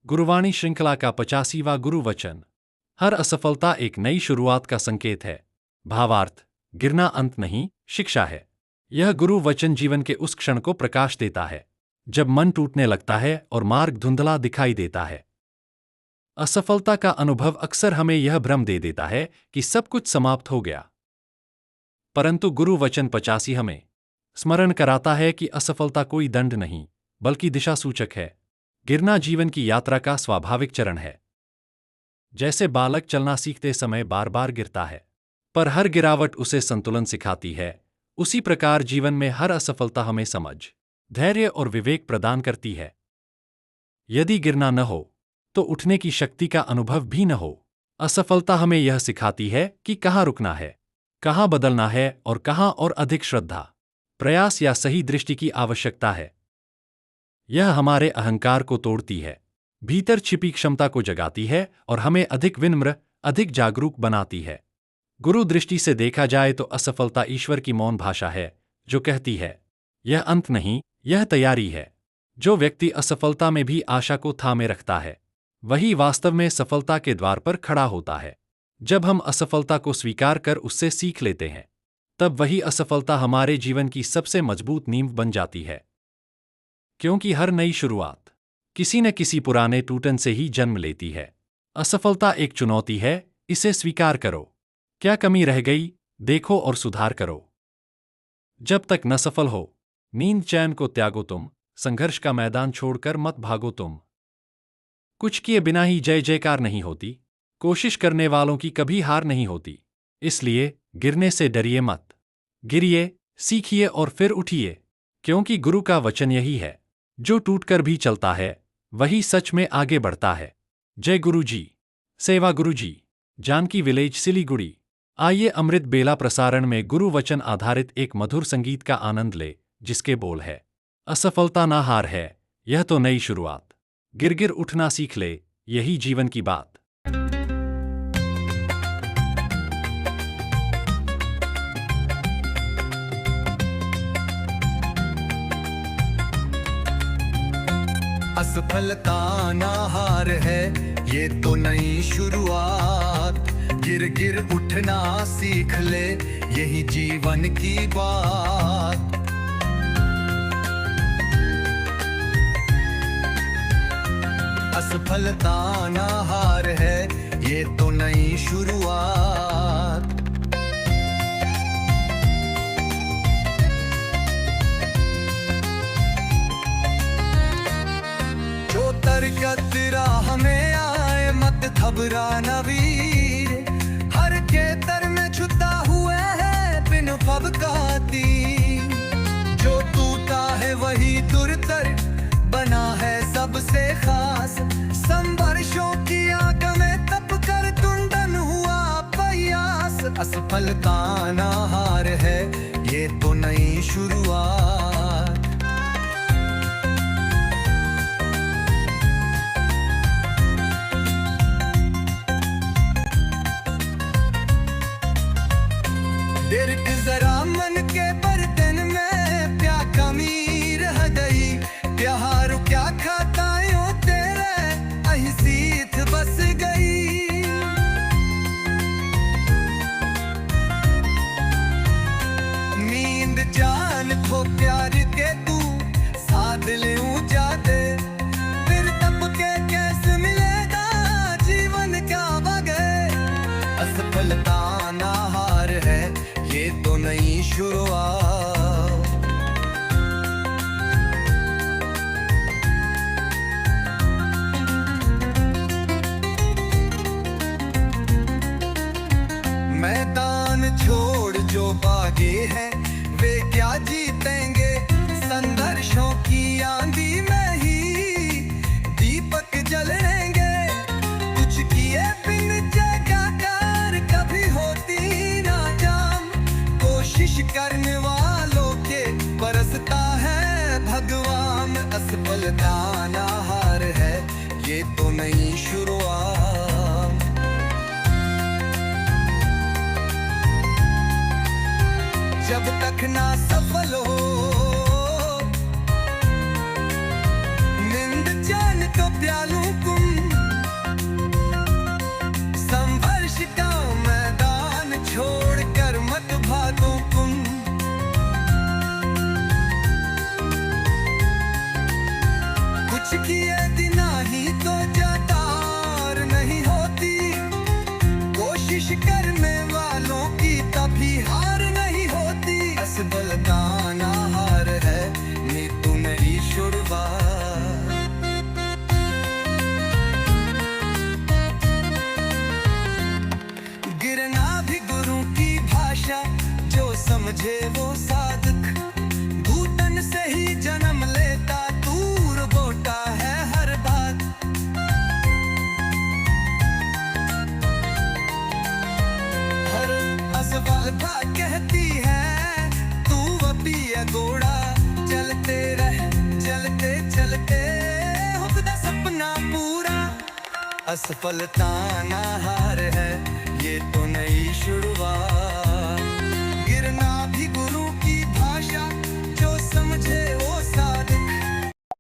गुरुवाणी श्रृंखला का 85वां गुरु वचन। हर असफलता एक नई शुरुआत का संकेत है। भावार्थ, गिरना अंत नहीं, शिक्षा है। यह गुरु वचन जीवन के उस क्षण को प्रकाश देता है जब मन टूटने लगता है और मार्ग धुंधला दिखाई देता है। असफलता का अनुभव अक्सर हमें यह भ्रम दे देता है कि सब कुछ समाप्त हो गया, परंतु गुरु वचन 85 हमें स्मरण कराता है कि असफलता कोई दंड नहीं, बल्कि दिशा सूचक है। गिरना जीवन की यात्रा का स्वाभाविक चरण है। जैसे बालक चलना सीखते समय बार बार गिरता है, पर हर गिरावट उसे संतुलन सिखाती है, उसी प्रकार जीवन में हर असफलता हमें समझ, धैर्य और विवेक प्रदान करती है। यदि गिरना न हो तो उठने की शक्ति का अनुभव भी न हो। असफलता हमें यह सिखाती है कि कहाँ रुकना है, कहाँ बदलना है और कहाँ और अधिक श्रद्धा, प्रयास या सही दृष्टि की आवश्यकता है। यह हमारे अहंकार को तोड़ती है, भीतर छिपी क्षमता को जगाती है और हमें अधिक विनम्र, अधिक जागरूक बनाती है। गुरु दृष्टि से देखा जाए तो असफलता ईश्वर की मौन भाषा है, जो कहती है, यह अंत नहीं, यह तैयारी है। जो व्यक्ति असफलता में भी आशा को थामे रखता है, वही वास्तव में सफलता के द्वार पर खड़ा होता है। जब हम असफलता को स्वीकार कर उससे सीख लेते हैं, तब वही असफलता हमारे जीवन की सबसे मजबूत नींव बन जाती है। क्योंकि हर नई शुरुआत किसी न किसी पुराने टूटन से ही जन्म लेती है। असफलता एक चुनौती है, इसे स्वीकार करो। क्या कमी रह गई, देखो और सुधार करो। जब तक न सफल हो, नींद चैन को त्यागो तुम, संघर्ष का मैदान छोड़कर मत भागो तुम। कुछ किए बिना ही जय जयकार नहीं होती, कोशिश करने वालों की कभी हार नहीं होती। इसलिए गिरने से डरिए मत, गिरिए, सीखिए और फिर उठिए। क्योंकि गुरु का वचन यही है, जो टूटकर भी चलता है वही सच में आगे बढ़ता है। जय गुरु जी। सेवा गुरु जी। जानकी विलेज, सिलीगुड़ी। आइए अमृत बेला प्रसारण में गुरु वचन आधारित एक मधुर संगीत का आनंद ले, जिसके बोल है, असफलता ना हार है, यह तो नई शुरुआत। गिर गिर उठना सीख ले, यही जीवन की बात। असफलता ना हार है, ये तो नई शुरुआत। गिर गिर उठना सीख ले, यही जीवन की बात। असफलता ना हार है, ये तो नई शुरुआत। तरकत राह में आए मत घबराना वीर, हर खेतर में छुटा हुआ है बिन फबकाती। जो टूटा है वही दुर्तर बना है सबसे खास। संघर्षों की आग में तप कर टुंडन हुआ प्रयास। असफलता ना हार है, ये तो नई शुरुआत। दिर्क जरा मन के बर्तन में क्या कमी रह गई, प्यार क्या खतायों तेरे अहिसीत बस गई। नींद जान खो प्यार के तू साथ ले जाते, फिर तब के कैसे मिलेगा जीवन क्या बगैर। असफलता ना हार है, ये तो नई शुरुआत। मैदान छोड़ जो भागे हैं वे क्या जीतेंगे। संघर्षों की आंधी में ही दीपक जलेंगे। कुछ किए बिन जगाकर कभी होती ना जाम। कोशिश करने वालों के बरसता है भगवान। असफलता ना हार है, ये तो नई शुरुआत। जब तक ना सफल हो, नींद चैन तो प्यालू कुम असफलता ना हार है, ये तो नई शुरुआत